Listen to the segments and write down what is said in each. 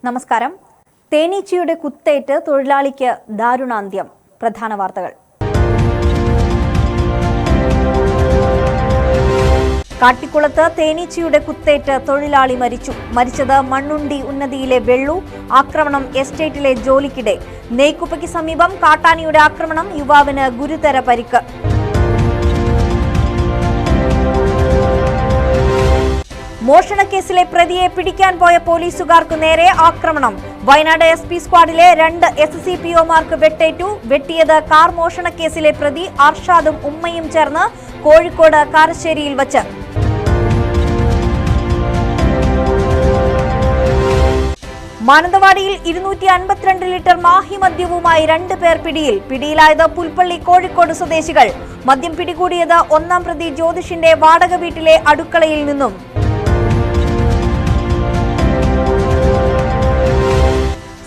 നമസ്കാരം. തേനീച്ചയുടെ കുത്തേറ്റ് തൊഴിലാളിക്ക് ദാരുണാന്ത്യം. പ്രധാന വാർത്തകൾ. കാട്ടിക്കുളത്ത് തേനീച്ചയുടെ കുത്തേറ്റ് തൊഴിലാളി മരിച്ചത് മണ്ണുണ്ടി ഉന്നതിയിലെ വെള്ളു. ആക്രമണം എസ്റ്റേറ്റിലെ ജോലിക്കിടെ. നെയ്ക്കുപ്പയ്ക്ക് സമീപം കാട്ടാനയുടെ ആക്രമണം. യുവാവിന് ഗുരുതര പരിക്ക്. മോഷണക്കേസിലെ പ്രതിയെ പിടിക്കാൻ പോയ പോലീസുകാർക്കു നേരെ ആക്രമണം. വയനാട് SP സ്ക്വാഡിലെ 2 SCPOമാർക്ക് വെട്ടേറ്റു. വെട്ടിയത് കാർ മോഷണക്കേസിലെ പ്രതി അർഷാദും ഉമ്മയും ചേർന്ന് കോഴിക്കോട് കാരശ്ശേരിയിൽ വച്ച്. മാനന്തവാടിയിൽ 252 ലിറ്റർ മാഹി മദ്യവുമായി 2 പേർ പിടിയിലായത് പുൽപ്പള്ളി കോഴിക്കോട് സ്വദേശികൾ. മദ്യം പിടികൂടിയത് 1-ാം പ്രതി ജ്യോതിഷിന്റെ വാടക വീട്ടിലെ അടുക്കളയിൽ നിന്നും.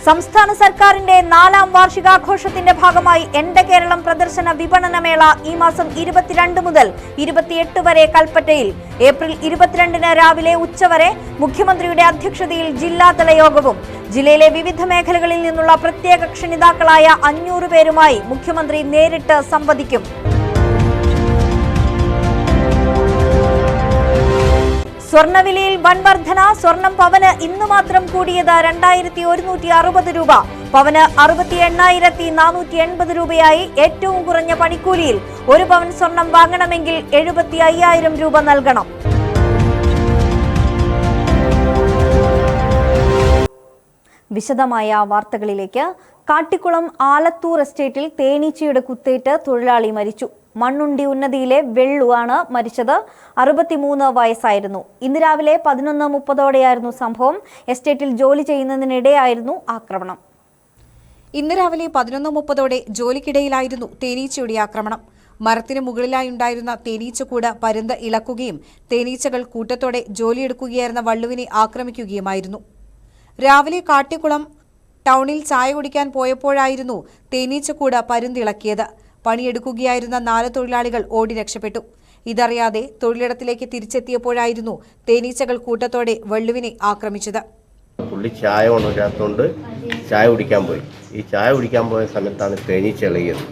സംസ്ഥാന സർക്കാരിന്റെ 4ാം വാർഷികാഘോഷത്തിന്റെ ഭാഗമായി എന്റെ കേരളം പ്രദർശന വിപണനമേള ഈ മാസം 22 മുതൽ 28 വരെ കൽപ്പറ്റയിൽ. ഏപ്രിൽ 22-ന് രാവിലെ ഉച്ചവരെ മുഖ്യമന്ത്രിയുടെ അധ്യക്ഷതയിൽ ജില്ലാതല യോഗവും. ജില്ലയിലെ വിവിധ മേഖലകളിൽ നിന്നുള്ള പ്രത്യേക ക്ഷണിതാക്കളായ 500 പേരുമായി മുഖ്യമന്ത്രി നേരിട്ട് സംവദിക്കും. സ്വർണ്ണവിലയിൽ വൻ വർധന. സ്വർണം പവന് ഇന്ന് മാത്രം കൂടിയത് 2160 രൂപ. പവന് 68,480 രൂപയായി. ഏറ്റവും കുറഞ്ഞ പണിക്കൂലിയിൽ 1 പവൻ സ്വർണം വാങ്ങണമെങ്കിൽ 75,000 രൂപ നൽകണം. വിശദമായ വാർത്തകളിലേക്ക്. കാട്ടിക്കുളം ആലത്തൂർ എസ്റ്റേറ്റിൽ തേനീച്ചയുടെ കുത്തേറ്റ് തൊഴിലാളി മരിച്ചു. മണ്ണുണ്ടി ഉന്നതിയിലെ വെള്ളു ആണ് മരിച്ചത്. 63 വയസ്സായിരുന്നു. ഇന്ന് രാവിലെ 11:30ഓടെയായിരുന്നു സംഭവം. എസ്റ്റേറ്റിൽ ജോലി ചെയ്യുന്നതിനിടെയായിരുന്നു ആക്രമണം. ഇന്ന് രാവിലെ 11:30ഓടെ ജോലിക്കിടയിലായിരുന്നു തേനീച്ചയുടെ ആക്രമണം. മരത്തിന് മുകളിലായുണ്ടായിരുന്ന തേനീച്ചക്കൂട് പരുന്ത് ഇളക്കുകയും തേനീച്ചകൾ കൂട്ടത്തോടെ ജോലിയെടുക്കുകയായിരുന്ന വള്ളുവിനെ ആക്രമിക്കുകയുമായിരുന്നു. രാവിലെ കാട്ടിക്കുളം ടൗണിൽ ചായ കുടിക്കാൻ പോയപ്പോഴായിരുന്നു തേനീച്ചക്കൂട് പരുന്തിളക്കിയത്. പണിയെടുക്കുകയായിരുന്ന 4 തൊഴിലാളികൾ ഓടി രക്ഷപ്പെട്ടു. ഇതറിയാതെ തൊഴിലിടത്തിലേക്ക് തിരിച്ചെത്തിയപ്പോഴായിരുന്നു തേനീച്ചകൾ കൂട്ടത്തോടെ വള്ളുവിനെ ആക്രമിച്ചത്. പുള്ളി ചായ കൊണ്ടുവരാത്തോണ്ട് ചായ കുടിക്കാൻ പോയി. ഈ ചായ കുടിക്കാൻ പോയ സമയത്താണ് തേനീച്ച ഇളകിയത്.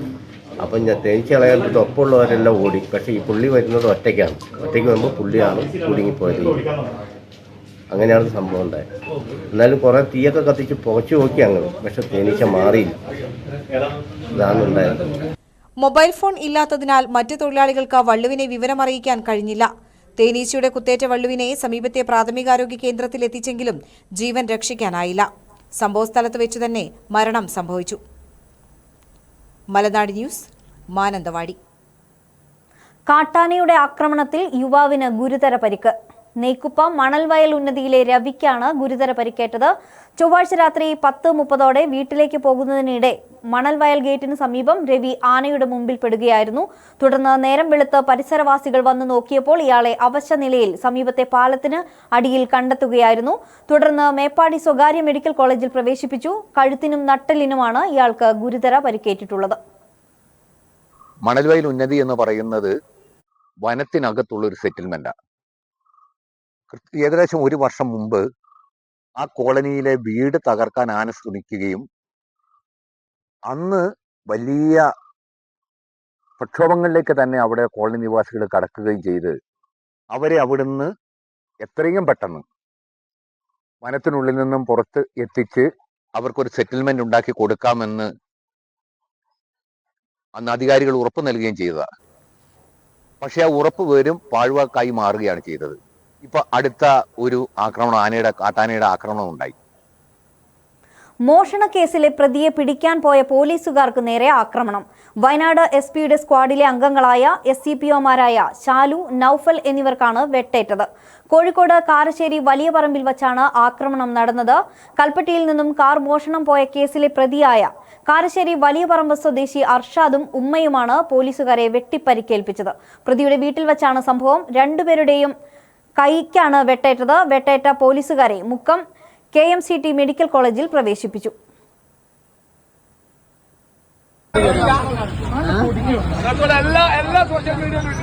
അപ്പം ഞാൻ തേനീച്ച ഇളകിയിട്ട് ഒപ്പമുള്ളവരെല്ലാം ഓടി. പക്ഷേ ഈ പുള്ളി വരുന്നത് ഒറ്റയ്ക്കാണ്. ഒറ്റയ്ക്ക് വരുമ്പോൾ പുള്ളിയാണ് കുടുങ്ങിപ്പോയത്. അങ്ങനെയാണ് സംഭവം ഉണ്ടായത്. എന്നാലും കുറേ തീയൊക്കെ കത്തിച്ച് പുകച്ചു നോക്കി അങ്ങനെ. പക്ഷെ തേനീച്ച മാറിയില്ല. ഇതാണ് ഉണ്ടായത്. മൊബൈൽ ഫോൺ ഇല്ലാത്തതിനാൽ മറ്റ് തൊഴിലാളികൾക്ക് വള്ളുവിനെ വിവരമറിയിക്കാൻ കഴിഞ്ഞില്ല. തേനീച്ചയുടെ കുത്തേറ്റ വള്ളുവിനെ സമീപത്തെ പ്രാഥമികാരോഗ്യ കേന്ദ്രത്തിൽ എത്തിച്ചെങ്കിലും ജീവൻ രക്ഷിക്കാനായില്ല. സംഭവസ്ഥലത്ത് വെച്ചു തന്നെ മരണം സംഭവിച്ചു. മലനാട് ന്യൂസ്, മാനന്തവാടി. കാട്ടാനയുടെ ആക്രമണത്തിൽ യുവാവിന് ഗുരുതര പരിക്ക്. നെയ്ക്കുപ്പ മണൽവയൽ ഉന്നതിയിലെ രവിക്കാണ് ഗുരുതര പരിക്കേറ്റത്. ചൊവ്വാഴ്ച രാത്രി 10:30ഓടെ വീട്ടിലേക്ക് പോകുന്നതിനിടെ മണൽവയൽ ഗേറ്റിന് സമീപം രവി ആനയുടെ മുമ്പിൽ പെടുകയായിരുന്നു. തുടർന്ന് നേരം വെളുത്ത് പരിസരവാസികൾ വന്നു നോക്കിയപ്പോൾ ഇയാളെ അവശ നിലയിൽ സമീപത്തെ പാലത്തിന് അടിയിൽ കണ്ടെത്തുകയായിരുന്നു. തുടർന്ന് മേപ്പാടി സ്വകാര്യ മെഡിക്കൽ കോളേജിൽ പ്രവേശിപ്പിച്ചു. കഴുത്തിനും നട്ടെല്ലിനുമാണ് ഇയാൾക്ക് ഗുരുതര പരിക്കേറ്റിട്ടുള്ളത്. മണൽവയൽ ഉന്നതി എന്ന് പറയുന്നത് വനത്തിനകത്തുള്ളൊരു സെറ്റിൽമെന്റാണ്. ഏകദേശം 1 വർഷം മുമ്പ് ആ കോളനിയിലെ വീട് തകർക്കാൻ ആന ശ്രമിക്കുകയും അന്ന് വലിയ പ്രക്ഷോഭങ്ങളിലേക്ക് തന്നെ അവിടെ കോളനി നിവാസികൾ കടക്കുകയും ചെയ്ത് അവരെ അവിടുന്ന് എത്രയും പെട്ടെന്ന് വനത്തിനുള്ളിൽ നിന്നും പുറത്ത് എത്തിച്ച് അവർക്കൊരു സെറ്റിൽമെന്റ് ഉണ്ടാക്കി കൊടുക്കാമെന്ന് അന്ന് അധികാരികൾ ഉറപ്പ് നൽകുകയും ചെയ്തതാണ്. പക്ഷെ ആ ഉറപ്പ് വെറും പാഴ്വാക്കായി മാറുകയാണ് ചെയ്തത്. ഇപ്പൊ അടുത്ത ഒരു ആക്രമണം, കാട്ടാനയുടെ ആക്രമണം ഉണ്ടായി. മോഷണക്കേസിലെ പ്രതിയെ പിടിക്കാൻ പോയ പോലീസുകാർക്ക് നേരെ ആക്രമണം. വയനാട് SPയുടെ സ്ക്വാഡിലെ അംഗങ്ങളായ SCPOമാരായ ശാലു, നൌഫൽ എന്നിവർക്കാണ് വെട്ടേറ്റത്. കോഴിക്കോട് കാരശ്ശേരി വലിയ പറമ്പിൽ വച്ചാണ് ആക്രമണം നടന്നത്. കൽപ്പറ്റയിൽ നിന്നും കാർ മോഷണം പോയ കേസിലെ പ്രതിയായ കാരശ്ശേരി വലിയ പറമ്പ് സ്വദേശി അർഷാദും ഉമ്മയുമാണ് പോലീസുകാരെ വെട്ടിപ്പരിക്കേൽപ്പിച്ചത്. പ്രതിയുടെ വീട്ടിൽ വച്ചാണ് സംഭവം. 2 പേരുടെയും കൈക്കാണ് വെട്ടേറ്റത്. വെട്ടേറ്റ പോലീസുകാരെ മുക്കം KMCT മെഡിക്കൽ കോളേജിൽ പ്രവേശിപ്പിച്ചു. എല്ലാ സോഷ്യൽ മീഡിയയിലും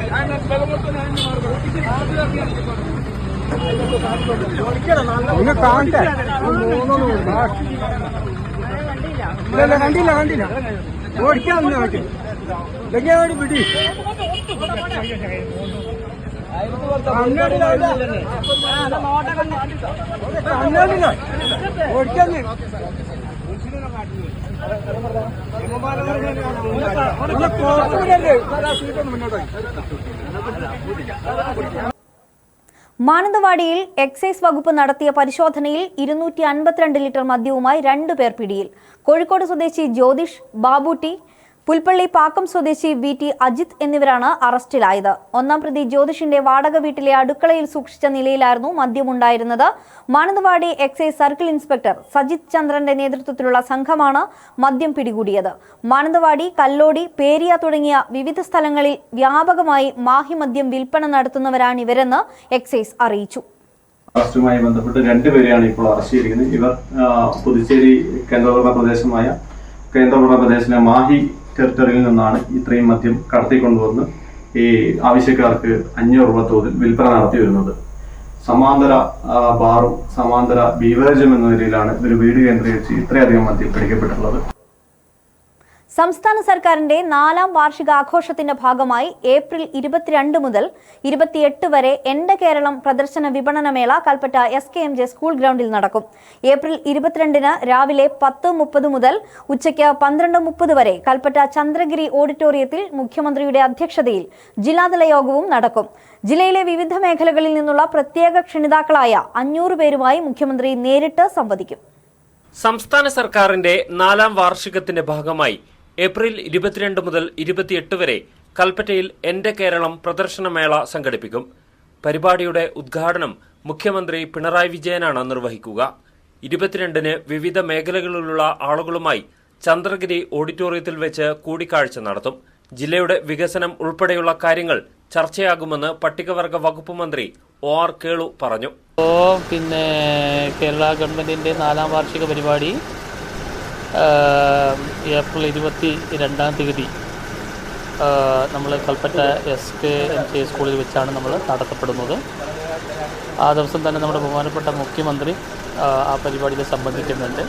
കണ്ടില്ല ഓടിക്കാൻ പിടി ഓടിക്കാൻ മാനന്തവാടിയിൽ എക്സൈസ് വകുപ്പ് നടത്തിയ പരിശോധനയിൽ 252 ലിറ്റർ മദ്യവുമായി 2 പേർ പിടിയിൽ. കോഴിക്കോട് സ്വദേശി ജ്യോതിഷ്, ബാബുട്ടി, പുൽപ്പള്ളി പാക്കം സ്വദേശി VT അജിത് എന്നിവരാണ് അറസ്റ്റിലായത്. ഒന്നാം പ്രതി ജ്യോതിഷിന്റെ വാടക വീട്ടിലെ അടുക്കളയിൽ സൂക്ഷിച്ച നിലയിലായിരുന്നു മദ്യമുണ്ടായിരുന്നത്. Mananthavady excise circle inspector Sajith ചന്ദ്രന്റെ നേതൃത്വത്തിലുള്ള സംഘമാണ് മദ്യം പിടികൂടിയത്. മാനന്തവാടി, കല്ലോടി, പേരിയ തുടങ്ങിയ വിവിധ സ്ഥലങ്ങളിൽ വ്യാപകമായി മാഹി മദ്യം വിൽപ്പന നടത്തുന്നവരാണിവരെന്ന് എക്സൈസ് അറിയിച്ചു. അറസ്റ്റുമായി ബന്ധപ്പെട്ട് 2 പേരെയാണ് ഇപ്പോൾ അറസ്റ്റ് ചെയ്തിരിക്കുന്നത്. ഇവർ പുതുച്ചേരി കേന്ദ്രഭരണ പ്രദേശത്തിലെ മാഹി ടെറിട്ടറിയിൽ നിന്നാണ് ഇത്രയും മദ്യം കടത്തിക്കൊണ്ടുവന്ന് ഈ ആവശ്യക്കാർക്ക് 500 രൂപ തോതിൽ വിൽപ്പന നടത്തി വരുന്നത്. സമാന്തര ബാറും സമാന്തര ബീവറേജും എന്ന നിലയിലാണ് ഒരു വീട് കേന്ദ്രീകരിച്ച് ഇത്രയധികം മദ്യം പിടിക്കപ്പെട്ടിട്ടുള്ളത്. സംസ്ഥാന സർക്കാരിന്റെ 4ാം വാർഷികാഘോഷത്തിന്റെ ഭാഗമായി ഏപ്രിൽ 22 മുതൽ 28 വരെ എന്റെ കേരളം പ്രദർശന വിപണനമേള കൽപ്പറ്റ SKMJ സ്കൂൾ ഗ്രൗണ്ടിൽ നടക്കും. ഏപ്രിൽ 22 രാവിലെ 10:30 മുതൽ ഉച്ചയ്ക്ക് 12:30 വരെ കൽപ്പറ്റ ചന്ദ്രഗിരി ഓഡിറ്റോറിയത്തിൽ മുഖ്യമന്ത്രിയുടെ അധ്യക്ഷതയിൽ ജില്ലാതല യോഗവും നടക്കും. ജില്ലയിലെ വിവിധ മേഖലകളിൽ നിന്നുള്ള പ്രത്യേക ക്ഷണിതാക്കളായ 500 പേരുമായി മുഖ്യമന്ത്രി നേരിട്ട് സംവദിക്കും. സംസ്ഥാന സർക്കാരിന്റെ 4ാം വാർഷികത്തിന്റെ ഭാഗമായി ഏപ്രിൽ 22 മുതൽ 28 വരെ കൽപ്പറ്റയിൽ എന്റെ കേരളം പ്രദർശനമേള സംഘടിപ്പിക്കും. പരിപാടിയുടെ ഉദ്ഘാടനം മുഖ്യമന്ത്രി പിണറായി വിജയനാണ് നിർവഹിക്കുക. 22-ന് വിവിധ മേഖലകളിലുള്ള ആളുകളുമായി ചന്ദ്രഗിരി ഓഡിറ്റോറിയത്തിൽ വെച്ച് കൂടിക്കാഴ്ച നടത്തും. ജില്ലയുടെ വികസനം ഉൾപ്പെടെയുള്ള കാര്യങ്ങൾ ചർച്ചയാകുമെന്ന് പട്ടികവർഗ വകുപ്പ് മന്ത്രി OR കേളു പറഞ്ഞു. പിന്നെ കേരള ഗവൺമെന്റിന്റെ 4ാം വാർഷിക പരിപാടി ഏപ്രിൽ 22-ാം തീയതി നമ്മൾ കൽപ്പറ്റ SKMJ സ്കൂളിൽ വെച്ചാണ് നമ്മൾ നടത്തപ്പെടുന്നത്. ആ ദിവസം തന്നെ നമ്മുടെ ബഹുമാനപ്പെട്ട മുഖ്യമന്ത്രി ആ പരിപാടിയിൽ സംബന്ധിക്കുന്നുണ്ട്.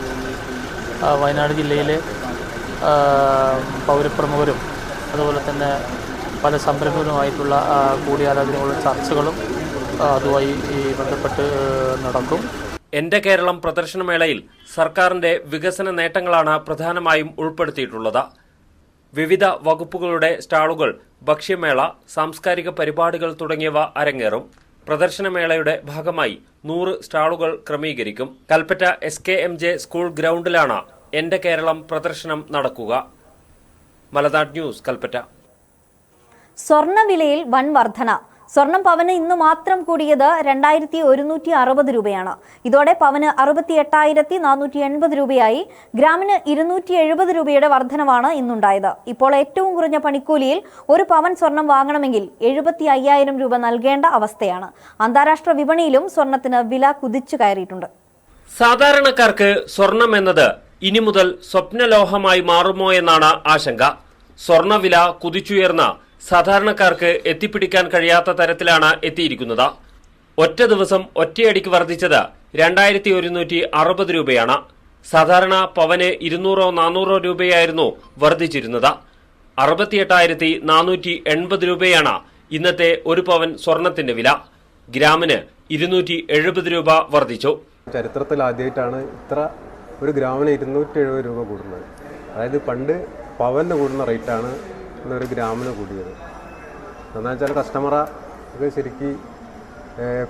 വയനാട് ജില്ലയിലെ പൗരപ്രമുഖരും അതുപോലെ തന്നെ പല സംരംഭകരുമായിട്ടുള്ള കൂടിയാലോചനകളും ചർച്ചകളും അതുമായി ബന്ധപ്പെട്ട് നടക്കും. എന്റെ കേരളം പ്രദർശനമേളയിൽ സർക്കാരിന്റെ വികസന നേട്ടങ്ങളാണ് പ്രധാനമായും ഉൾപ്പെടുത്തിയിട്ടുള്ളത്. വിവിധ വകുപ്പുകളുടെ സ്റ്റാളുകൾ, ഭക്ഷ്യമേള, സാംസ്കാരിക പരിപാടികൾ തുടങ്ങിയവ അരങ്ങേറും. പ്രദർശനമേളയുടെ ഭാഗമായി 100 സ്റ്റാളുകൾ ക്രമീകരിക്കും. കൽപ്പറ്റ SKMJ സ്കൂൾ ഗ്രൗണ്ടിലാണ് എന്റെ കേരളം പ്രദർശനം നടക്കുക. മലനാട് ന്യൂസ്, കൽപ്പറ്റ. സ്വർണ്ണവിലയിൽ വൻ വർധന. സ്വർണം പവന് ഇന്ന് മാത്രം കൂടിയത് 2160 രൂപയാണ്. ഇതോടെ പവന് 68,480 രൂപയായി. ഗ്രാമിന് 270 രൂപയുടെ വർധനവാണ് ഇന്നുണ്ടായത്. ഇപ്പോൾ ഏറ്റവും കുറഞ്ഞ പണിക്കൂലിയിൽ 1 പവൻ സ്വർണം വാങ്ങണമെങ്കിൽ 75,000 രൂപ നൽകേണ്ട അവസ്ഥയാണ്. അന്താരാഷ്ട്ര വിപണിയിലും സ്വർണത്തിന് വില കുതിച്ചു കയറിയിട്ടുണ്ട്. സാധാരണക്കാർക്ക് സ്വർണം എന്നത് ഇനി മുതൽ സ്വപ്നലോഹമായി മാറുമോ എന്നാണ് ആശങ്ക. സ്വർണ്ണവില കുതിച്ചുയർന്ന സാധാരണക്കാർക്ക് എത്തിപ്പിടിക്കാൻ കഴിയാത്ത തരത്തിലാണ് എത്തിയിരിക്കുന്നത്. ഒറ്റ ദിവസം ഒറ്റയടിക്ക് വർദ്ധിച്ചത് 2160 രൂപയാണ്. സാധാരണ പവന് 200-400 രൂപയായിരുന്നു വർദ്ധിച്ചിരുന്നത്. 68,480 രൂപയാണ് ഇന്നത്തെ 1 പവൻ സ്വർണത്തിന്റെ വില. ഗ്രാമിന് 270 രൂപ വർദ്ധിച്ചു. ചരിത്രത്തിൽ ആദ്യമായിട്ടാണ് ഇത്ര ഒരു ഗ്രാമിന് 270 രൂപ കൂടുന്നത്. അതായത് പണ്ട് പവന് കൂടുന്ന റേറ്റാണ് ഒരു ഗ്രാമിന് കൂടിയത്. എന്താണെന്ന് വെച്ചാൽ കസ്റ്റമറൊക്കെ ശരിക്കും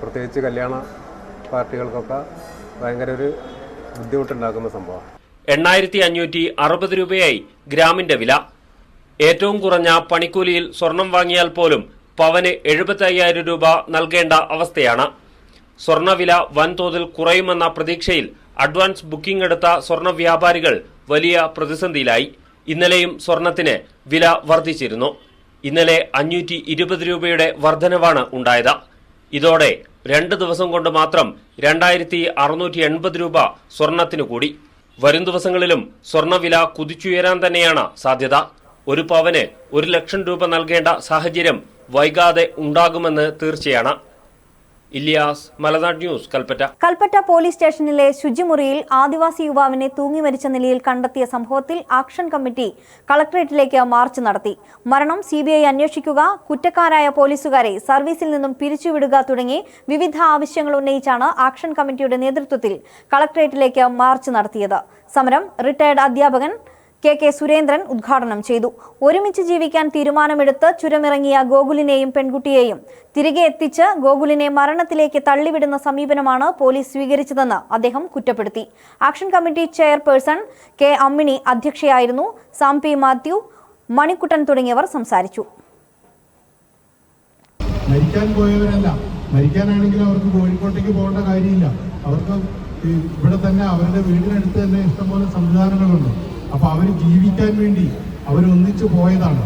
പ്രത്യേകിച്ച് കല്യാണ പാർട്ടികൾക്കൊക്കെ ഭയങ്കര ഒരു ബുദ്ധിമുട്ടുണ്ടാക്കുന്ന സംഭവമാണ്. 8,560 രൂപയായി ഗ്രാമിന്റെ വില. ഏറ്റവും കുറഞ്ഞ പണിക്കൂലിയിൽ സ്വർണം വാങ്ങിയാൽ പോലും പവന് 75,000 രൂപ നൽകേണ്ട അവസ്ഥയാണ്. സ്വർണ്ണവില വൻതോതിൽ കുറയുമെന്ന പ്രതീക്ഷയിൽ അഡ്വാൻസ് ബുക്കിംഗ് എടുത്ത സ്വർണ്ണ വ്യാപാരികൾ വലിയ പ്രതിസന്ധിയിലായി. ഇന്നലെയും സ്വർണത്തിന് വില വർദ്ധിച്ചിരുന്നു. ഇന്നലെ 520 രൂപയുടെ വർധനവാണ് ഉണ്ടായത്. ഇതോടെ 2 ദിവസം കൊണ്ട് മാത്രം 2,680 രൂപ സ്വർണത്തിന് കൂടി. വരും ദിവസങ്ങളിലും സ്വർണ്ണവില കുതിച്ചുയരാൻ തന്നെയാണ് സാധ്യത. 1 പവന് 1 ലക്ഷം രൂപ നൽകേണ്ട സാഹചര്യം വൈകാതെ ഉണ്ടാകുമെന്ന് തീർച്ചയാണ്. ഇലിയാസ്, മലനാട് ന്യൂസ്, കൽപ്പറ്റ. കൽപ്പറ്റ പോലീസ് സ്റ്റേഷനിലെ ശുചിമുറിയിൽ ആദിവാസി യുവാവിനെ തൂങ്ങി മരിച്ച നിലയിൽ കണ്ടെത്തിയ സംഭവത്തിൽ ആക്ഷൻ കമ്മിറ്റി കളക്ടറേറ്റിലേക്ക് മാർച്ച് നടത്തി. മരണം CBI അന്വേഷിക്കുക, കുറ്റക്കാരായ പോലീസുകാരെ സർവീസിൽ നിന്നും പിരിച്ചുവിടുക തുടങ്ങി വിവിധ ആവശ്യങ്ങൾ ഉന്നയിച്ചാണ് ആക്ഷൻ കമ്മിറ്റിയുടെ നേതൃത്വത്തിൽ കളക്ടറേറ്റിലേക്ക് മാർച്ച് നടത്തിയത്. സമരം റിട്ടയർഡ് അധ്യാപകൻ KK സുരേന്ദ്രൻ ഉദ്ഘാടനം ചെയ്തു. ഒരുമിച്ച് ജീവിക്കാൻ തീരുമാനമെടുത്ത് ചുരമിറങ്ങിയ ഗോകുലിനെയും പെൺകുട്ടിയെയും തിരികെ എത്തിച്ച് ഗോകുലിനെ മരണത്തിലേക്ക് തള്ളിവിടുന്ന സമീപനമാണ് പോലീസ് സ്വീകരിച്ചതെന്ന് അദ്ദേഹം കുറ്റപ്പെടുത്തി. Action committee chairperson K Ammini അധ്യക്ഷയായിരുന്നു. സാം P മാത്യു, മണിക്കുട്ടൻ തുടങ്ങിയവർ സംസാരിച്ചു. മരിക്കാൻ പോയവരല്ല, മരിക്കാനാണെങ്കിൽ അവർക്ക് കോഴിക്കോട്ടേക്ക് പോകേണ്ട കാര്യമില്ല. അവർക്ക് ഇവിടെ തന്നെ അവരുടെ വീടിനടുത്ത് തന്നെ ഇഷ്ടംപോലെ സംവിധാനങ്ങളുണ്ട്. അപ്പൊ അവർ ജീവിക്കാൻ വേണ്ടി അവരൊന്നിച്ചു പോയതാണ്.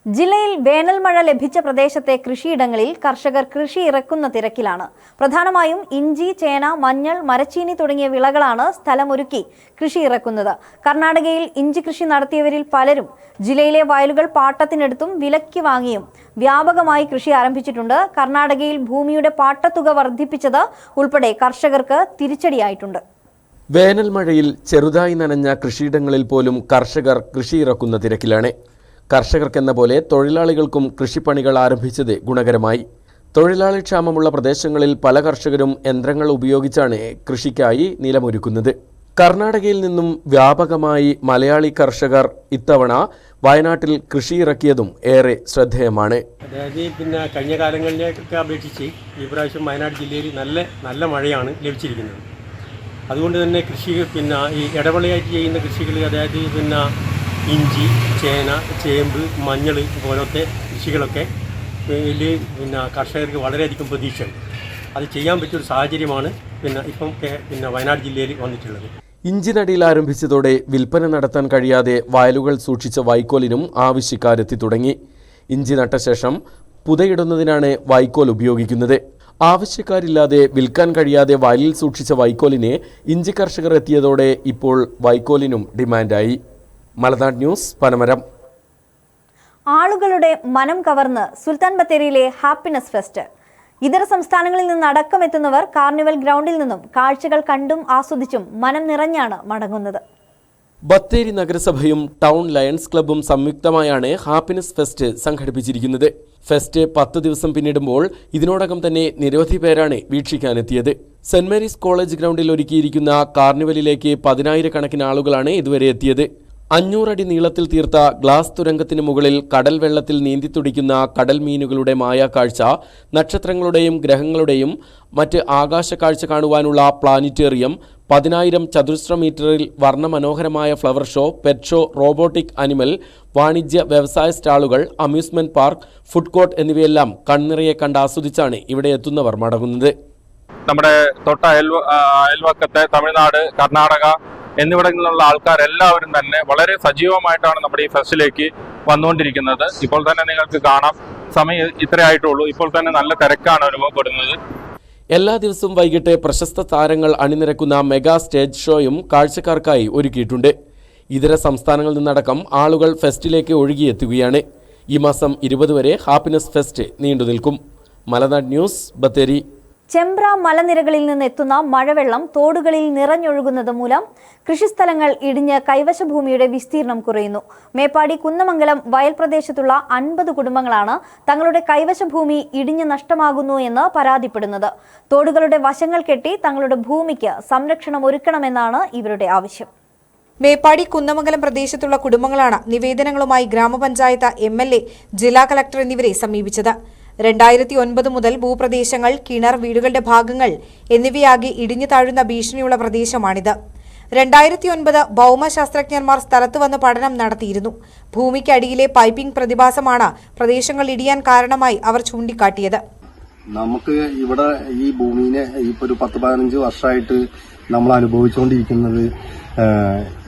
ജില്ലയിൽ വേനൽ മഴ ലഭിച്ച പ്രദേശത്തെ കൃഷിയിടങ്ങളിൽ കർഷകർ കൃഷി ഇറക്കുന്ന തിരക്കിലാണ്. പ്രധാനമായും ഇഞ്ചി, ചേന, മഞ്ഞൾ, മരച്ചീനി തുടങ്ങിയ വിളകളാണ് സ്ഥലമൊരുക്കി കൃഷി ഇറക്കുന്നത്. കർണാടകയിൽ ഇഞ്ചി കൃഷി നടത്തിയവരിൽ പലരും ജില്ലയിലെ വയലുകൾ പാട്ടത്തിനെടുത്തും വിലയ്ക്ക് വാങ്ങിയും വ്യാപകമായി കൃഷി ആരംഭിച്ചിട്ടുണ്ട്. കർണാടകയിൽ ഭൂമിയുടെ പാട്ടത്തുക വർദ്ധിപ്പിച്ചത് ഉൾപ്പെടെ കർഷകർക്ക് തിരിച്ചടിയായിട്ടുണ്ട്. വേനൽ മഴയിൽ ചെറുതായി നനഞ്ഞ കൃഷിയിടങ്ങളിൽ പോലും കർഷകർ കൃഷി ഇറക്കുന്ന തിരക്കിലാണ്. കർഷകർക്കെന്ന പോലെ തൊഴിലാളികൾക്കും കൃഷിപ്പണികൾ ആരംഭിച്ചത് ഗുണകരമായി. തൊഴിലാളി ക്ഷാമമുള്ള പ്രദേശങ്ങളിൽ പല കർഷകരും യന്ത്രങ്ങൾ ഉപയോഗിച്ചാണ് കൃഷിക്കായി നിലമൊരുക്കുന്നത്. കർണാടകയിൽ നിന്നും വ്യാപകമായി മലയാളി കർഷകർ ഇത്തവണ വയനാട്ടിൽ കൃഷി ഇറക്കിയതും ഏറെ ശ്രദ്ധേയമാണ്. അതായത് കഴിഞ്ഞ കാലങ്ങളിലേക്കൊക്കെ അപേക്ഷിച്ച് ഈ പ്രാവശ്യം വയനാട് ജില്ലയിൽ നല്ല മഴയാണ് ലഭിച്ചിരിക്കുന്നത്. അതുകൊണ്ട് തന്നെ കൃഷി ഈ ഇടവിളയായിട്ട് ചെയ്യുന്ന കൃഷികൾ, അതായത് ഇഞ്ചി, ചേന, ചേമ്പ്, മഞ്ഞൾ പോലത്തെ കൃഷികളൊക്കെ കർഷകർക്ക് വളരെയധികം പ്രതീക്ഷയുണ്ട്. അത് ചെയ്യാൻ പറ്റിയൊരു സാഹചര്യമാണ് ഇപ്പം വയനാട് ജില്ലയിൽ വന്നിട്ടുള്ളത്. ഇഞ്ചി നടിയിൽ ആരംഭിച്ചതോടെ വിൽപ്പന നടത്താൻ കഴിയാതെ വയലുകൾ സൂക്ഷിച്ച വൈക്കോലിനും ആവശ്യക്കാരെത്തി തുടങ്ങി. ഇഞ്ചി നട്ട ശേഷം പുതയിടുന്നതിനാണ് വൈക്കോൽ ഉപയോഗിക്കുന്നത്. ആവശ്യക്കാരില്ലാതെ വിൽക്കാൻ കഴിയാതെ വയലിൽ സൂക്ഷിച്ച വൈക്കോലിനെ ഇഞ്ചി കർഷകർ എത്തിയതോടെ ഇപ്പോൾ വൈക്കോലിനും ഡിമാൻഡായി. മലനാട് ന്യൂസ്, പനമരം. ആളുകളുടെ മനം കവർന്ന് സുൽത്താൻ ബത്തേരിയിലെ ഹാപ്പിനെസ് ഫെസ്റ്റ്. ഇതര സംസ്ഥാനങ്ങളിൽ നിന്ന് അടക്കമെത്തുന്നവർ കാർണിവൽ ഗ്രൗണ്ടിൽ നിന്നും കാഴ്ചകൾ കണ്ടും ആസ്വദിച്ചും മനം നിറഞ്ഞാണ് മടങ്ങുന്നത്. ബത്തേരി നഗരസഭയും ടൗൺ ലയൺസ് ക്ലബ്ബും സംയുക്തമായാണ് ഹാപ്പിനെസ് ഫെസ്റ്റ് സംഘടിപ്പിച്ചിരിക്കുന്നത്. ഫെസ്റ്റ് 10 ദിവസം പിന്നിടുമ്പോൾ ഇതിനോടകം തന്നെ നിരവധി പേരാണ് വീക്ഷിക്കാനെത്തിയത്. സെന്റ് മേരീസ് കോളേജ് ഗ്രൗണ്ടിൽ ഒരുക്കിയിരിക്കുന്ന കാർണിവലിലേക്ക് 10,000-കണക്കിന് ആളുകളാണ് ഇതുവരെ എത്തിയത്. 500 അടി നീളത്തിൽ തീർത്ത ഗ്ലാസ് തുരങ്കത്തിന് മുകളിൽ കടൽ വെള്ളത്തിൽ നീന്തിത്തുടിക്കുന്ന കടൽ മീനുകളുടെ മായാക്കാഴ്ച, നക്ഷത്രങ്ങളുടെയും ഗ്രഹങ്ങളുടെയും മറ്റ് ആകാശ കാഴ്ച കാണുവാനുള്ള പ്ലാനറ്റേറിയം, 10,000 ചതുരശ്ര മീറ്ററിൽ വർണ്ണമനോഹരമായ flower show, pet show, robotic animal, വാണിജ്യ വ്യവസായ സ്റ്റാളുകൾ, അമ്യൂസ്മെന്റ് പാർക്ക്, ഫുഡ് കോർട്ട് എന്നിവയെല്ലാം കണ്ണിറയെ കണ്ട് ആസ്വദിച്ചാണ് ഇവിടെ എത്തുന്നവർ മടങ്ങുന്നത്. നമ്മുടെ തൊട്ട അയൽവക്കത്തെ തമിഴ്നാട്, കർണാടക എന്നിവിടങ്ങളിൽ നിന്നുള്ള ആൾക്കാരെല്ലാവരും തന്നെ വളരെ സജീവമായിട്ടാണ് നമ്മുടെ ഈ ഫെസ്റ്റിലേക്ക് വന്നുകൊണ്ടിരിക്കുന്നത്. ഇപ്പോൾ തന്നെ നിങ്ങൾക്ക് കാണാം, സമയം ഇത്രയായിട്ടുള്ളൂ. ഇപ്പോൾ തന്നെ നല്ല തിരക്കാണ് അനുഭവപ്പെടുന്നത്. എല്ലാ ദിവസവും വൈകിട്ട് പ്രശസ്ത താരങ്ങൾ അണിനിരക്കുന്ന മെഗാ സ്റ്റേജ് ഷോയും കാഴ്ചക്കാർക്കായി ഒരുക്കിയിട്ടുണ്ട്. ഇതര സംസ്ഥാനങ്ങളിൽ നിന്നടക്കം ആളുകൾ ഫെസ്റ്റിലേക്ക് ഒഴുകിയെത്തുകയാണ്. ഈ മാസം 20 വരെ ഹാപ്പിനെസ് ഫെസ്റ്റ് നീണ്ടുനിൽക്കും. മലനാട് ന്യൂസ്, ബത്തേരി. ചെമ്പ്ര മലനിരകളിൽ നിന്നെത്തുന്ന മഴവെള്ളം തോടുകളിൽ നിറഞ്ഞൊഴുകുന്നത് മൂലം കൃഷിസ്ഥലങ്ങൾ ഇടിഞ്ഞ് കൈവശഭൂമിയുടെ വിസ്തീർണം കുറയുന്നു. മേപ്പാടി കുന്നമംഗലം വയൽ പ്രദേശത്തുള്ള 50 കുടുംബങ്ങളാണ് തങ്ങളുടെ കൈവശഭൂമി ഇടിഞ്ഞ് നഷ്ടമാകുന്നു എന്ന് പരാതിപ്പെടുന്നത്. തോടുകളുടെ വശങ്ങൾ കെട്ടി തങ്ങളുടെ ഭൂമിക്ക് സംരക്ഷണം ഒരുക്കണമെന്നാണ് ഇവരുടെ ആവശ്യം. മേപ്പാടി കുന്നമംഗലം പ്രദേശത്തുള്ള കുടുംബങ്ങളാണ് നിവേദനങ്ങളുമായി ഗ്രാമപഞ്ചായത്ത്, MLA, ജില്ലാ കളക്ടർ എന്നിവരെ സമീപിച്ചത്. 2009 മുതൽ ഭൂപ്രദേശങ്ങൾ, കിണർ, വീടുകളുടെ ഭാഗങ്ങൾ എന്നിവയാകെ ഇടിഞ്ഞു താഴുന്ന ഭീഷണിയുള്ള പ്രദേശമാണിത്. 2009 ഭൗമശാസ്ത്രജ്ഞന്മാർ സ്ഥലത്ത് വന്ന് പഠനം നടത്തിയിരുന്നു. ഭൂമിക്കടിയിലെ പൈപ്പിംഗ് പ്രതിഭാസമാണ് പ്രദേശങ്ങൾ ഇടിയാൻ കാരണമായി അവർ ചൂണ്ടിക്കാട്ടിയത്. നമുക്ക് ഇവിടെ ഈ ഭൂമിനെ ഇപ്പോൾ ഒരു 10-15 വർഷമായിട്ട് നമ്മൾ അനുഭവിച്ചുകൊണ്ടിരിക്കുന്നത്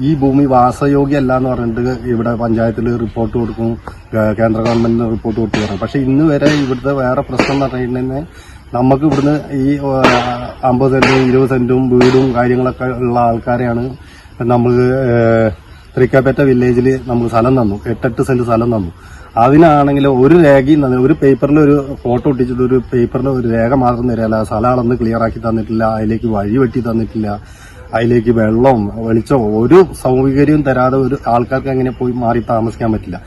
ഈ ഭൂമി വാസയോഗ്യമല്ല എന്ന് പറഞ്ഞിട്ട് ഇവിടെ പഞ്ചായത്തിൽ റിപ്പോർട്ട് കൊടുക്കും, കേന്ദ്ര ഗവൺമെന്റിന് റിപ്പോർട്ട് കൊടുത്തു പറയും. പക്ഷെ ഇന്ന് വരെ ഇവിടുത്തെ വേറെ പ്രശ്നം എന്ന് പറഞ്ഞിട്ടുണ്ടെങ്കിൽ നമുക്ക് ഇവിടുന്ന് ഈ 50 സെന്റും 20 സെന്റും വീടും കാര്യങ്ങളൊക്കെ ഉള്ള ആൾക്കാരെയാണ് നമുക്ക് തൃക്കപ്പറ്റ വില്ലേജിൽ നമുക്ക് സ്ഥലം തന്നു, 8 സെന്റ് സ്ഥലം തന്നു. അതിനാണെങ്കിൽ ഒരു രേഖയും ഒരു പേപ്പറിൽ ഒരു ഫോട്ടോ ഒട്ടിച്ചിട്ട് ഒരു പേപ്പറിൽ ഒരു രേഖ മാത്രം തരില്ല. സ്ഥലം അളന്ന് ക്ലിയർ ആക്കി തന്നിട്ടില്ല, അതിലേക്ക് വഴി വെട്ടി തന്നിട്ടില്ല, അതിലേക്ക് വെള്ളവും വെളിച്ചവും ഒരു സൗകര്യവും തരാതെ ഒരു ആൾക്കാർക്ക് എങ്ങനെ പോയി മാറി താമസിക്കാൻ പറ്റില്ല.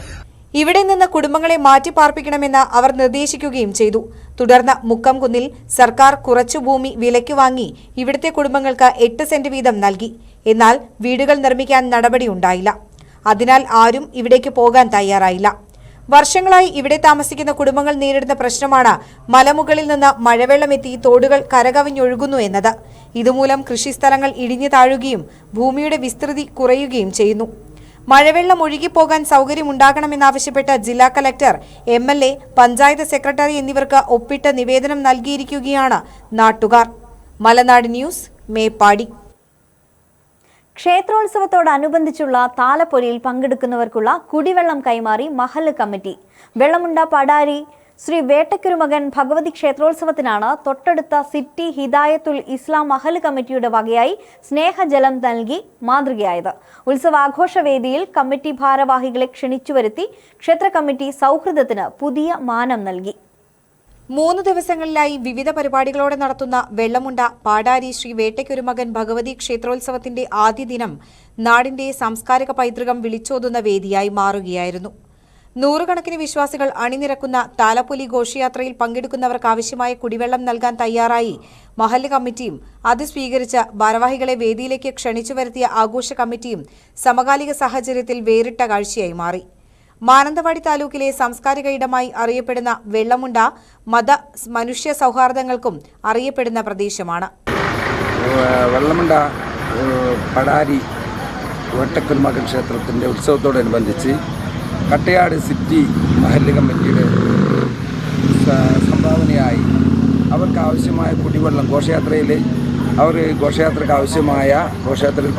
ഇവിടെ നിന്ന് കുടുംബങ്ങളെ മാറ്റിപ്പാർപ്പിക്കണമെന്ന് അവർ നിർദ്ദേശിക്കുകയും ചെയ്തു. തുടർന്ന് മുക്കംകുന്നിൽ സർക്കാർ കുറച്ചു ഭൂമി വിലയ്ക്ക് വാങ്ങി ഇവിടുത്തെ കുടുംബങ്ങൾക്ക് 8 സെന്റ് വീതം നൽകി. എന്നാൽ വീടുകൾ നിർമ്മിക്കാൻ നടപടിയുണ്ടായില്ല. അതിനാൽ ആരും ഇവിടേക്ക് പോകാൻ തയ്യാറായില്ല. വർഷങ്ങളായി ഇവിടെ താമസിക്കുന്ന കുടുംബങ്ങൾ നേരിടുന്ന പ്രശ്നമാണ് മലമുകളിൽ നിന്ന് മഴവെള്ളമെത്തി തോടുകൾ കരകവിഞ്ഞൊഴുകുന്നു എന്നത്. ഇതുമൂലം കൃഷിസ്ഥലങ്ങൾ ഇടിഞ്ഞു താഴുകയും ഭൂമിയുടെ വിസ്തൃതി കുറയുകയും ചെയ്യുന്നു. മഴവെള്ളം ഒഴുകിപ്പോകാൻ സൗകര്യമുണ്ടാകണമെന്നാവശ്യപ്പെട്ട് ജില്ലാ കലക്ടർ, MLA, പഞ്ചായത്ത് സെക്രട്ടറി എന്നിവർക്ക് ഒപ്പിട്ട് നിവേദനം നൽകിയിരിക്കുകയാണ് നാട്ടുകാർ. മലനാട് ന്യൂസ്, മേപ്പാടി. ക്ഷേത്രോത്സവത്തോടനുബന്ധിച്ചുള്ള താലപ്പൊലിയിൽ പങ്കെടുക്കുന്നവർക്കുള്ള കുടിവെള്ളം കൈമാറി മഹല്ല് കമ്മിറ്റി. വെള്ളമുണ്ട പടാരി ശ്രീ വേട്ടക്കുരുമകൻ ഭഗവതി ക്ഷേത്രോത്സവത്തിനാണ് തൊട്ടടുത്ത സിറ്റി ഹിദായത്തുൽ ഇസ്ലാം മഹല്ല് കമ്മിറ്റിയുടെ വകയായി സ്നേഹജലം നൽകി മാതൃകയായത്. ഉത്സവാഘോഷവേദിയിൽ കമ്മിറ്റി ഭാരവാഹികളെ ക്ഷണിച്ചുവരുത്തി ക്ഷേത്ര കമ്മിറ്റി സൗഹൃദത്തിന് പുതിയ മാനം നൽകി. 3 ദിവസങ്ങളിലായി വിവിധ പരിപാടികളോടെ നടത്തുന്ന വെള്ളമുണ്ട പാടാരി ശ്രീ വേട്ടയ്ക്കൊരുമകൻ ഭഗവതി ക്ഷേത്രോത്സവത്തിന്റെ ആദ്യ ദിനം നാടിന്റെ സാംസ്കാരിക പൈതൃകം വിളിച്ചോതുന്ന വേദിയായി മാറുകയായിരുന്നു. 100 കണക്കിന് വിശ്വാസികൾ അണിനിരക്കുന്ന താലപ്പൊലി ഘോഷയാത്രയിൽ പങ്കെടുക്കുന്നവർക്ക് ആവശ്യമായ കുടിവെള്ളം നൽകാൻ തയ്യാറായി മഹല്ല് കമ്മിറ്റിയും അത് സ്വീകരിച്ച ഭാരവാഹികളെ വേദിയിലേക്ക് ക്ഷണിച്ചു വരുത്തിയ ആഘോഷ കമ്മിറ്റിയും സമകാലിക സാഹചര്യത്തിൽ വേറിട്ട കാഴ്ചയായി മാറി. മാനന്തവാടി താലൂക്കിലെ സാംസ്കാരിക ഇടമായി അറിയപ്പെടുന്ന വെള്ളമുണ്ട മനുഷ്യ സൗഹാർദ്ദങ്ങൾക്കും അറിയപ്പെടുന്ന പ്രദേശമാണ്. വെള്ളമുണ്ട പടാരി വേട്ടക്കുരുമകൻ ക്ഷേത്രത്തിൻ്റെ ഉത്സവത്തോടനുബന്ധിച്ച് കട്ടയാട് സിറ്റി മഹല്ല് കമ്മിറ്റിയുടെ സംഭാവനയായി അവർക്ക് ആവശ്യമായ കുടിവെള്ളം ഘോഷയാത്രയിൽ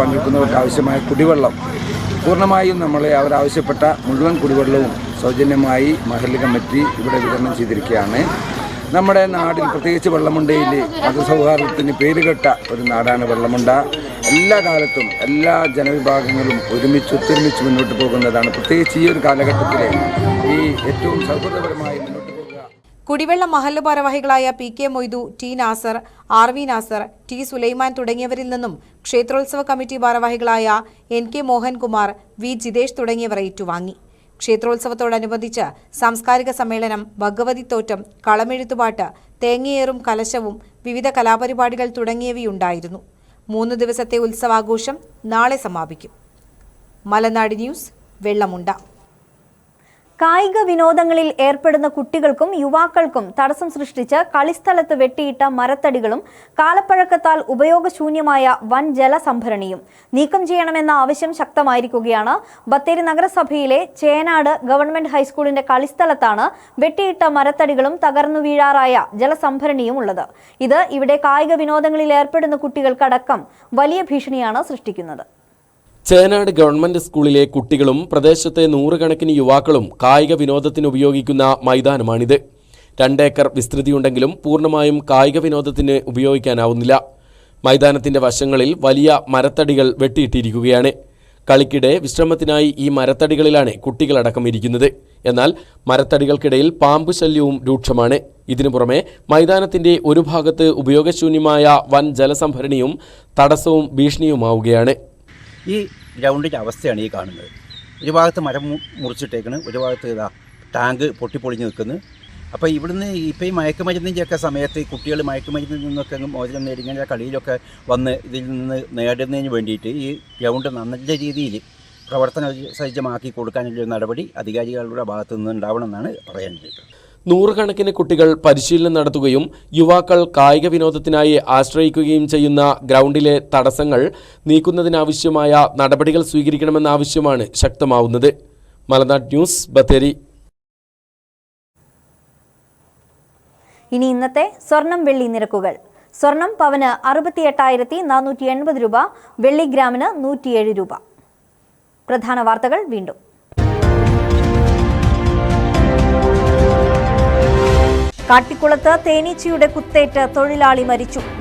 പങ്കെടുക്കുന്നവർക്ക് ആവശ്യമായ കുടിവെള്ളം പൂർണ്ണമായും അവരാവശ്യപ്പെട്ട മുഴുവൻ കുടിവെള്ളവും സൗജന്യമായി മഹല്ല് കമ്മിറ്റി ഇവിടെ വിതരണം ചെയ്തിരിക്കുകയാണ്. നമ്മുടെ നാടിൽ പ്രത്യേകിച്ച് വെള്ളമുണ്ടയിൽ മതസൗഹാർദ്ദത്തിന് പേരുകെട്ട ഒരു നാടാണ് വെള്ളമുണ്ട. എല്ലാ കാലത്തും എല്ലാ ജനവിഭാഗങ്ങളും ഒത്തൊരുമിച്ച് മുന്നോട്ട് പോകുന്നതാണ്. പ്രത്യേകിച്ച് ഈ ഒരു കാലഘട്ടത്തിലെ ഈ ഏറ്റവും സൗഹൃദപരമായി മുന്നോട്ട് പോകുക. കുടിവെള്ള മഹല്ല് ഭാരവാഹികളായ PK Moidu, T Nasar, RV Nasar, T Sulaiman തുടങ്ങിയവരിൽ നിന്നും ക്ഷേത്രോത്സവ കമ്മിറ്റി ഭാരവാഹികളായ NK മോഹൻകുമാർ, V ജിതേഷ് തുടങ്ങിയവർ ഏറ്റുവാങ്ങി. ക്ഷേത്രോത്സവത്തോടനുബന്ധിച്ച് സാംസ്കാരിക സമ്മേളനം, ഭഗവതിത്തോറ്റം, കളമെഴുത്തുപാട്ട്, തേങ്ങയേറും കലശവും വിവിധ കലാപരിപാടികൾ തുടങ്ങിയവയുണ്ടായിരുന്നു. 3 ദിവസത്തെ ഉത്സവാഘോഷം നാളെ സമാപിക്കും. മലനാട് ന്യൂസ്, വെള്ളമുണ്ട. കായിക വിനോദങ്ങളിൽ ഏർപ്പെടുന്ന കുട്ടികൾക്കും യുവാക്കൾക്കും തടസ്സം സൃഷ്ടിച്ച് കളിസ്ഥലത്ത് വെട്ടിയിട്ട മരത്തടികളും കാലപ്പഴക്കത്താൽ ഉപയോഗശൂന്യമായ വൻ ജലസംഭരണിയും നീക്കം ചെയ്യണമെന്ന ആവശ്യം ശക്തമായിരിക്കുകയാണ്. ബത്തേരി നഗരസഭയിലെ ചേനാട് ഗവൺമെന്റ് ഹൈസ്കൂളിന്റെ കളിസ്ഥലത്താണ് വെട്ടിയിട്ട മരത്തടികളും തകർന്നു വീഴാറായ ജലസംഭരണിയും ഉള്ളത്. ഇത് ഇവിടെ കായിക വിനോദങ്ങളിൽ ഏർപ്പെടുന്ന കുട്ടികൾക്കടക്കം വലിയ ഭീഷണിയാണ് സൃഷ്ടിക്കുന്നത്. ചേനാട് ഗവൺമെന്റ് സ്കൂളിലെ കുട്ടികളും പ്രദേശത്തെ 100 കണക്കിന് യുവാക്കളും കായിക വിനോദത്തിന് ഉപയോഗിക്കുന്ന മൈതാനമാണിത്. 2 ഏക്കർ വിസ്തൃതിയുണ്ടെങ്കിലും പൂർണ്ണമായും കായിക വിനോദത്തിന് ഉപയോഗിക്കാനാവുന്നില്ല. മൈതാനത്തിന്റെ വശങ്ങളിൽ വലിയ മരത്തടികൾ വെട്ടിയിട്ടിരിക്കുകയാണ്. കളിക്കിടെ വിശ്രമത്തിനായി ഈ മരത്തടികളിലാണ് കുട്ടികളടക്കം ഇരിക്കുന്നത്. എന്നാൽ മരത്തടികൾക്കിടയിൽ പാമ്പ് ശല്യവും രൂക്ഷമാണ്. ഇതിനു പുറമെ മൈതാനത്തിന്റെ ഒരു ഭാഗത്ത് ഉപയോഗശൂന്യമായ വൻ ജലസംഭരണിയും തടസ്സവും ഭീഷണിയുമാവുകയാണ്. ഈ ഗ്രൗണ്ടിൻ്റെ അവസ്ഥയാണ് ഈ കാണുന്നത്. ഒരു ഭാഗത്ത് മരം മുറിച്ചിട്ടേക്കണ്, ഒരു ഭാഗത്ത് ടാങ്ക് പൊട്ടിപ്പൊളിഞ്ഞ് നിൽക്കുന്നു. അപ്പോൾ ഇവിടുന്ന് ഇപ്പോൾ ഈ മയക്കുമരുന്നിൻ്റെയൊക്കെ സമയത്ത് കുട്ടികൾ മയക്കുമരുന്നിൽ നിന്നൊക്കെ മോചനം നേടി ഇങ്ങനെ കളിയിലൊക്കെ വന്ന് ഇതിൽ നിന്ന് നേടുന്നതിന് വേണ്ടിയിട്ട് ഈ ഗ്രൗണ്ട് നല്ല രീതിയിൽ പ്രവർത്തന സജ്ജമാക്കി കൊടുക്കാനുള്ള നടപടി അധികാരികളുടെ ഭാഗത്തു നിന്ന് ഉണ്ടാവണമെന്നാണ് പറയാനുള്ളത്. 100 കണക്കിന് കുട്ടികൾ പരിശീലനം നടത്തുകയും യുവാക്കൾ കായിക വിനോദത്തിനായി ആശ്രയിക്കുകയും ചെയ്യുന്ന ഗ്രൗണ്ടിലെ തടസ്സങ്ങൾ നീക്കുന്നതിനാവശ്യമായ നടപടികൾ സ്വീകരിക്കണമെന്ന ആവശ്യമാണ് ശക്തമാവുന്നത്. മലനാട് ന്യൂസ്, ബത്തേരി. ഇനി ഇന്നത്തെ സ്വർണം വെള്ളി നിരക്കുകൾ. സ്വർണം പവന് 68,480 രൂപ, വെള്ളി ഗ്രാമിന് 107 രൂപ. പ്രധാന വാർത്തകൾ വീണ്ടും. കാട്ടിക്കുളത്ത് തേനീച്ചയുടെ കുത്തേറ്റ് തൊഴിലാളി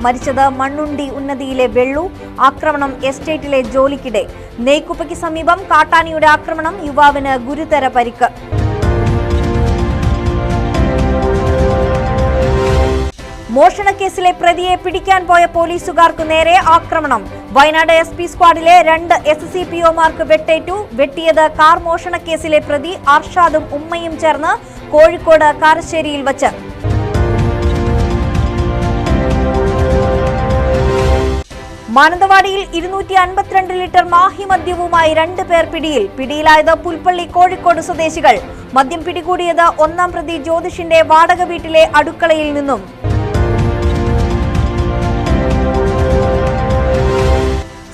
മരിച്ചത് മണ്ണുണ്ടി ഉന്നതിയിലെ വെള്ളു. ആക്രമണം എസ്റ്റേറ്റിലെ ജോലിക്കിടെ. നെയ്ക്കുപ്പയ്ക്ക് സമീപം കാട്ടാനയുടെ ആക്രമണം, യുവാവിന് ഗുരുതര പരിക്ക്. മോഷണക്കേസിലെ പ്രതിയെ പിടിക്കാൻ പോയ പോലീസുകാർക്ക് നേരെ ആക്രമണം. വയനാട് SP സ്ക്വാഡിലെ 2 SCPOമാർക്ക് വെട്ടേറ്റു. വെട്ടിയത് കാർ മോഷണക്കേസിലെ പ്രതി അർഷാദും ഉമ്മയും ചേർന്ന് കോഴിക്കോട് കാരശ്ശേരിയിൽ വച്ച്. മാനന്തവാടിയിൽ 252 ലിറ്റർ മാഹി മദ്യവുമായി 2 പേർ പിടിയിൽ. പിടിയിലായത് പുൽപ്പള്ളി കോഴിക്കോട് സ്വദേശികൾ. മദ്യം പിടികൂടിയത് 1-ാം പ്രതി ജ്യോതിഷിന്റെ വാടക വീട്ടിലെ അടുക്കളയിൽ നിന്നും.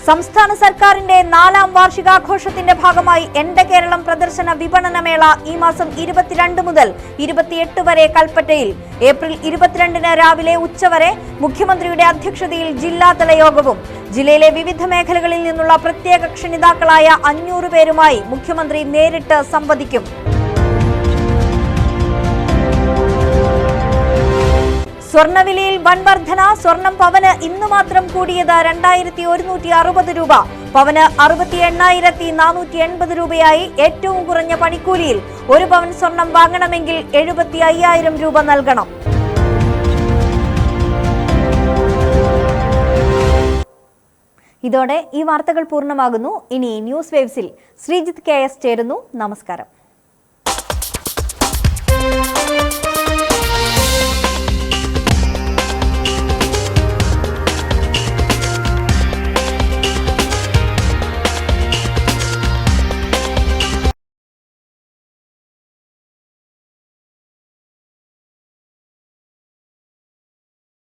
സംസ്ഥാന സർക്കാരിന്റെ 4ാം വാർഷികാഘോഷത്തിന്റെ ഭാഗമായി എന്റെ കേരളം പ്രദർശന വിപണനമേള ഈ മാസം 22 മുതൽ 28 വരെ കൽപ്പറ്റയിൽ. ഏപ്രിൽ 22-ന് രാവിലെ ഉച്ചവരെ മുഖ്യമന്ത്രിയുടെ അധ്യക്ഷതയിൽ ജില്ലാതല യോഗവും. ജില്ലയിലെ വിവിധ മേഖലകളിൽ നിന്നുള്ള പ്രത്യേക ക്ഷണിതാക്കളായ 500 പേരുമായി മുഖ്യമന്ത്രി നേരിട്ട് സംവദിക്കും. സ്വർണ്ണവിലയിൽ വൻ വർധന. സ്വർണം പവന് ഇന്നു മാത്രം കൂടിയത് 2160 രൂപ. പവന് 68,480 രൂപയായി. ഏറ്റവും കുറഞ്ഞ പണിക്കൂലിയിൽ 1 പവൻ സ്വർണം വാങ്ങണമെങ്കിൽ 75,000 രൂപ നൽകണം. ഇതോടെ ഈ വാർത്തകൾ പൂർണ്ണമാകുന്നു. ഇനി ന്യൂസ് വേവ്സിൽ ശ്രീജിത്ത് KS ചേരുന്നു. നമസ്കാരം.